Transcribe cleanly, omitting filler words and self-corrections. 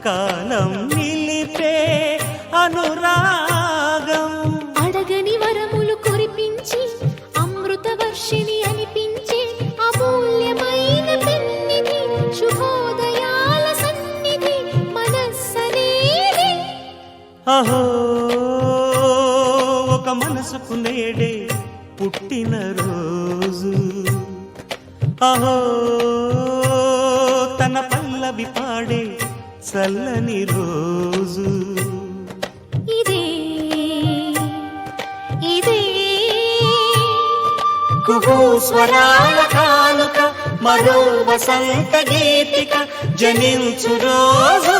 కాలం నిలిపే అనురాగం. అడగని వరములు కురిపించి అమృత వర్షిణి అనిపించే అమూల్యమైన పెన్నిధి, శుభోదయాల సన్నిధి మనస్సనేది. అహో ఒక మనసుకు నేడే పుట్టిన రోజు, అహో తన పల్లవి పాడే చల్లని రోజు. ఇదే ఇదే కుహూ స్వరాల కానుక, మరో వసంత గీతిక జనించు రోజు.